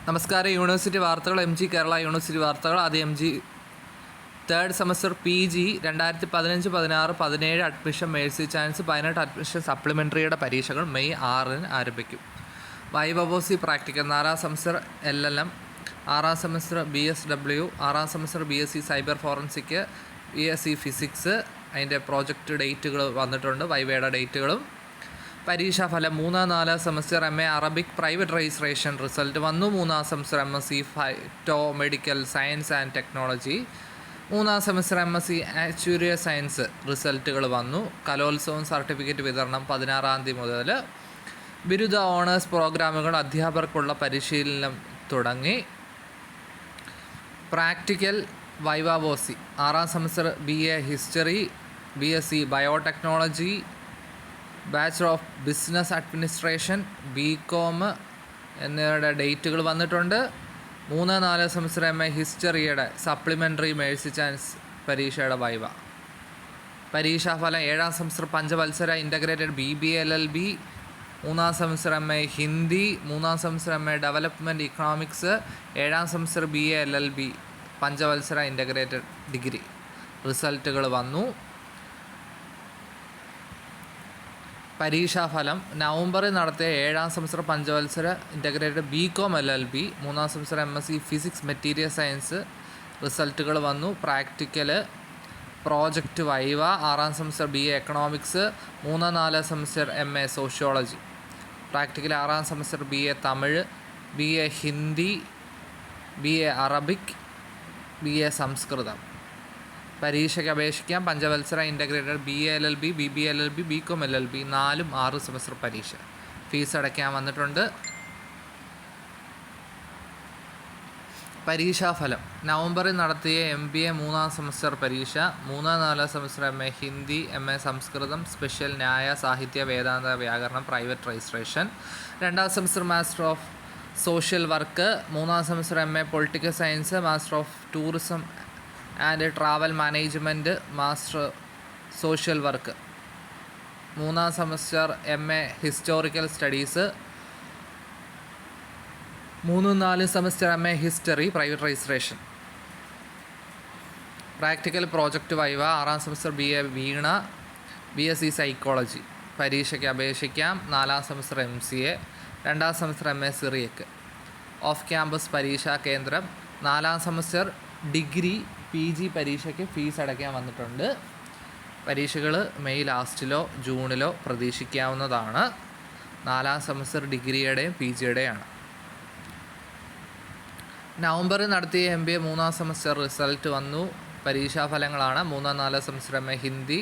നമസ്കാരം. യൂണിവേഴ്സിറ്റി വാർത്തകൾ. MG Kerala university വാർത്തകൾ. ആദ്യം MG third semester PG 2015-16-17 admission mercy chance 18 admission സപ്ലിമെൻ്ററിയുടെ പരീക്ഷകൾ മെയ് 6 ആരംഭിക്കും. വൈവബോസി പ്രാക്ടിക്കൽ 4ാം സെമസ്റ്റർ LLM, 6ാം സെമസ്റ്റർ BSW, 6ാം semester BSc cyber forensic, BSc physics. അതിൻ്റെ പ്രോജക്റ്റ് ഡേറ്റുകൾ വന്നിട്ടുണ്ട്, വൈവയുടെ ഡേറ്റുകളും. പരീക്ഷാഫലം 3-4 semester MA Arabic private registration result വന്നു. 3ാം semester MSc phyto medical science and technology, 3ാം സെമസ്റ്റർ MSc ആക്ച്വറിയൽ സയൻസ് റിസൾട്ടുകൾ വന്നു. കലോത്സവം സർട്ടിഫിക്കറ്റ് വിതരണം 16-ാം തീയതി മുതൽ. ബിരുദ ഓണേഴ്സ് പ്രോഗ്രാമുകൾ അധ്യാപകർക്കുള്ള പരിശീലനം തുടങ്ങി. പ്രാക്ടിക്കൽ വൈവാബോസി 6ാം semester BA history, BSc biotechnology, bachelor of business administration, BCom എന്നിവയുടെ ഡേറ്റുകൾ വന്നിട്ടുണ്ട്. 3-4 സെമസ്റ്റർ MA ഹിസ്റ്ററിയുടെ സപ്ലിമെൻ്ററി മേഴ്സി ചാൻസ് പരീക്ഷയുടെ വൈവ. പരീക്ഷാഫലം 7ാം സെമസ്റ്റർ പഞ്ചവത്സര ഇൻ്റഗ്രേറ്റഡ് BBA LLB, 3ാം സെമസ്റ്റർ MA ഹിന്ദി, 3ാം സെമസ്റ്റർ MA ഡെവലപ്മെൻറ്റ് ഇക്കണോമിക്സ്, 7ാം സെമസ്റ്റർ BA LLB പഞ്ചവത്സര ഇൻ്റഗ്രേറ്റഡ് ഡിഗ്രി റിസൾട്ടുകൾ വന്നു. പരീക്ഷാഫലം നവംബറിൽ നടത്തിയ 7ാം സെമസ്റ്റർ പഞ്ചവത്സര ഇൻ്റഗ്രേറ്റഡ് BCom LLB, 3ാം semester MSc physics material science റിസൾട്ടുകൾ വന്നു. പ്രാക്ടിക്കൽ പ്രോജക്റ്റ് വൈവ 6ാം semester BA economics, 3-4 semester MA sociology. Practical 6ാം semester BA Tamil, BA Hindi, BA Arabic, BA സംസ്കൃതം. പരീക്ഷയ്ക്ക് അപേക്ഷിക്കാം. പഞ്ചവത്സര integrated BA LLB, BBA LLB, BCom LLB 4-6 semester പരീക്ഷ. Fees അടയ്ക്കാൻ വന്നിട്ടുണ്ട്. പരീക്ഷാഫലം നവംബറിൽ നടത്തിയ MBA 3ാം സെമസ്റ്റർ പരീക്ഷ, 3-4 semester MA Hindi, MA Samskritam, special ന്യായ സാഹിത്യ വേദാന്ത വ്യാകരണം പ്രൈവറ്റ് രജിസ്ട്രേഷൻ. 2ാം semester master of social work, 3ാം semester MA political science, master of tourism and travel management, master social work. 3ാം semester MA historical studies, 3-4 semester MA history private registration. Practical project viva 6ാം semester BA Veena, BSc psychology. പരീക്ഷയ്ക്ക് അപേക്ഷിക്കാം. 4ാം semester MCA, 2ാം semester MA Syriac. Off campus പരീക്ഷാ കേന്ദ്രം. 4ാം semester degree PG പരീക്ഷയ്ക്ക് fees അടയ്ക്കാൻ വന്നിട്ടുണ്ട്. പരീക്ഷകൾ മെയ് ലാസ്റ്റിലോ ജൂണിലോ പ്രതീക്ഷിക്കാവുന്നതാണ്. 4ാം സെമസ്റ്റർ ഡിഗ്രിയുടെയും PGയുടെയാണ്. നവംബറിൽ നടത്തിയ MBA 3ാം സെമസ്റ്റർ റിസൾട്ട് വന്നു. പരീക്ഷാഫലങ്ങളാണ്. 3-4 semester MA Hindi,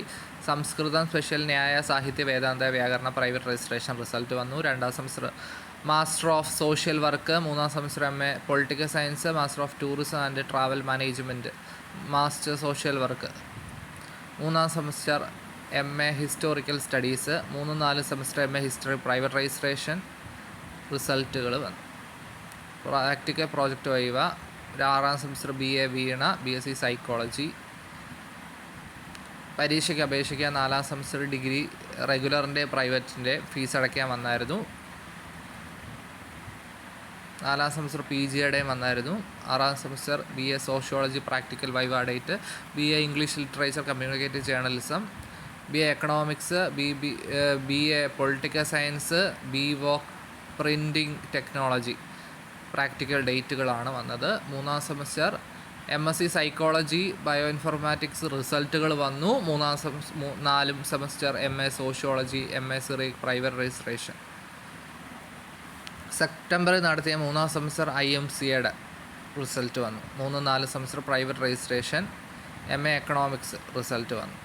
Samskritam, special ന്യായ സാഹിത്യ വേദാന്ത വ്യാകരണ പ്രൈവറ്റ് രജിസ്ട്രേഷൻ റിസൾട്ട് വന്നു. 2ാം semester master of social work, 3ാം semester MA political science, master of tourism and travel management, master social work. 3ാം semester MA historical studies, 3-4 semester MA history private registration റിസൾട്ടുകൾ വന്നു. Practical project viva 6ാം semester BA Veena, BSc psychology. പരീക്ഷയ്ക്ക് അപേക്ഷിക്കാൻ 4ാം semester degree റെഗുലറിൻ്റെ പ്രൈവറ്റിൻ്റെ fees അടയ്ക്കാൻ വന്നായിരുന്നു. 4ാം സെമസ്റ്റർ PGയുടെയും വന്നായിരുന്നു. 6ാം semester BA sociology practical viva date, BA English literature communicative journalism, BA economics, BA political science, BVOC printing technology practical ഡേറ്റുകളാണ് വന്നത്. 3ാം semester MSc psychology bio informatics റിസൾട്ടുകൾ വന്നു. 4ാം സെമസ്റ്റർ MA സോഷ്യോളജി, MA സിറി പ്രൈവറ്റ് രജിസ്ട്രേഷൻ. സെപ്റ്റംബറിൽ നടത്തിയ 3ാം സെമസ്റ്റർ IMCയുടെ റിസൾട്ട് വന്നു. 3-4 semester private registration, MA economics result വന്നു.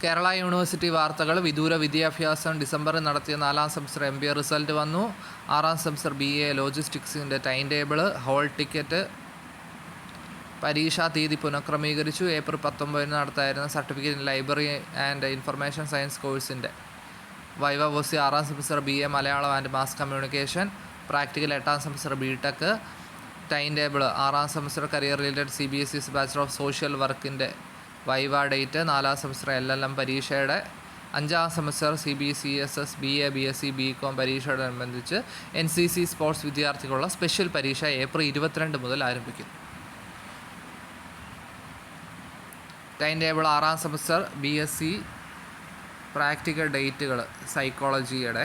കേരള യൂണിവേഴ്സിറ്റി വാർത്തകൾ. വിദൂര വിദ്യാഭ്യാസം ഡിസംബറിൽ നടത്തിയ 4ാം സെമസ്റ്റർ MBA റിസൾട്ട് വന്നു. 6ാം സെമസ്റ്റർ BA ലോജിസ്റ്റിക്സിൻ്റെ ടൈം ടേബിൾ, ഹോൾ ടിക്കറ്റ്. പരീക്ഷാ തീയതി പുനഃക്രമീകരിച്ചു. ഏപ്രിൽ 19 നടത്തായിരുന്ന certificate in library and information science കോഴ്സിൻ്റെ വൈവബോസി 6ാം semester BA Malayalam and mass communication. Practical 8ാം സെമസ്റ്റർ BTech. ടൈം ടേബിൾ 6ാം semester career related CBSE bachelor of social വർക്കിൻ്റെ വൈവ ഡേറ്റ്. 4ാം സെമസ്റ്റർ LLM പരീക്ഷയുടെ 5ാം semester CBCSS BA BSc BCom പരീക്ഷയോടനുബന്ധിച്ച് NCC sports വിദ്യാർത്ഥികളുള്ള സ്പെഷ്യൽ പരീക്ഷ ഏപ്രിൽ 22 മുതൽ ആരംഭിക്കുന്നു. ടൈം ടേബിൾ 6ാം സെമസ്റ്റർ BSc പ്രാക്ടിക്കൽ ഡേറ്റുകൾ സൈക്കോളജിയുടെ,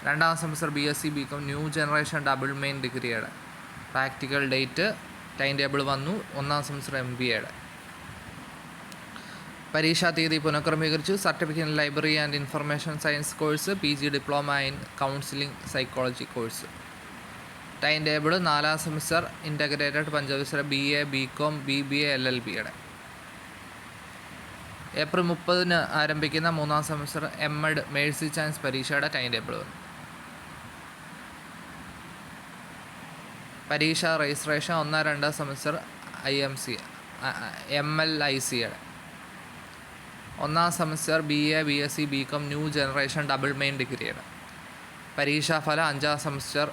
2ാം semester BSc BCom new generation double main ഡിഗ്രിയുടെ പ്രാക്ടിക്കൽ ഡേറ്റ് ടൈം ടേബിൾ വന്നു. 1ാം സെമസ്റ്റർ MBAയുടെ പരീക്ഷാ തീയതി പുനഃക്രമീകരിച്ചു. Certificate in library and information science course, PG diploma in counselling psychology course. Time table 4ാം സെമസ്റ്റർ ഇൻ്റഗ്രേറ്റഡ് പഞ്ചവത്സര BA BCom BBA LLBയുടെ. ഏപ്രിൽ 30 ആരംഭിക്കുന്ന 3ാം സെമസ്റ്റർ MEd മേഴ്സി ചാൻസ് പരീക്ഷയുടെ ടൈം ടേബിൾ വന്നു. പരീക്ഷ രജിസ്ട്രേഷൻ 1-2 സെമസ്റ്റർ IMC MLICയുടെ. 1ാം semester BA BSc BCom new generation double main ഡിഗ്രിയുടെ. പരീക്ഷാഫലം 5ാം സെമസ്റ്റർ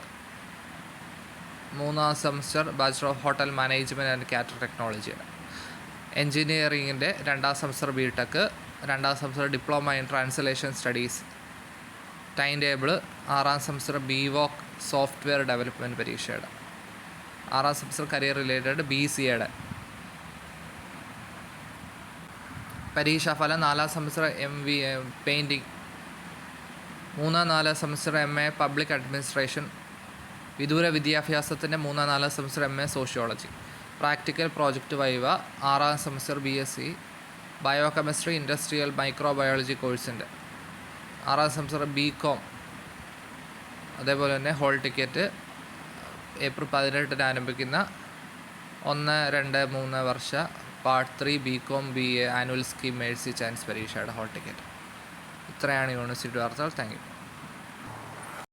3ാം semester bachelor of hotel management and catering ടെക്നോളജിയുടെ. എൻജിനീയറിങ്ങിൻ്റെ 2ാം സെമസ്റ്റർ BTech, 2ാം semester diploma in translation studies. Time table 6ാം സെമസ്റ്റർ BVOC സോഫ്റ്റ്വെയർ ഡെവലപ്മെൻറ്റ് പരീക്ഷയുടെ. 6ാം സെമസ്റ്റർ കരിയർ റിലേറ്റഡ് BCAയുടെ. പരീക്ഷാഫലം 4ാം semester MVA painting, 3-4 semester MA public administration. വിദൂര വിദ്യാഭ്യാസത്തിൻ്റെ 3-4 semester MA sociology. Practical project viva 6ാം semester BSc biochemistry industrial microbiology കോഴ്സിൻ്റെ. 6ാം സെമസ്റ്റർ BCom അതേപോലെ തന്നെ ഹോൾ ടിക്കറ്റ് ഏപ്രിൽ 18 ആരംഭിക്കുന്ന 1, 2, 3 വർഷ part 3 BCom BA annual scheme mercy chance പരീക്ഷയുടെ ഹോൾ ടിക്കറ്റ്. ഇത്രയാണ് യൂണിവേഴ്സിറ്റി വാർത്തകൾ. Thank U.